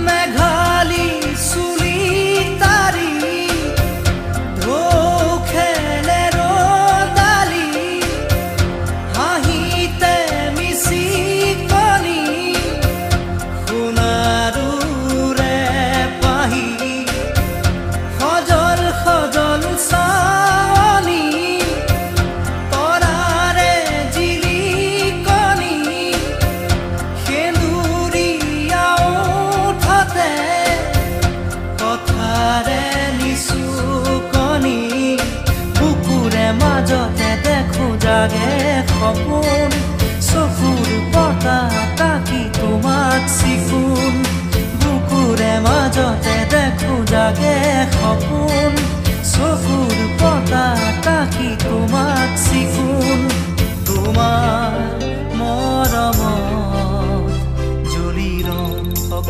মেঘালী চুলি তাৰি ঢৌ খেলে ৰ'দালি হাঁহিতে মিচিকনি সোণাৰুৰে পাহি সজল সজল চাৱনি তৰাৰে জিলিকনি সেন্দুৰীয়া ওঠতে কথাৰে নিচুকনি বুকুৰে মাজতে দেখো জাগে সপোন চকুৰ পতা তাকি তোমাক চিকুণ বুকুৰে মাজতে দেখো জাগে সপোন চকুৰ পতা তাকি তোমাক চিকুণ তোমাৰ মৰমৰ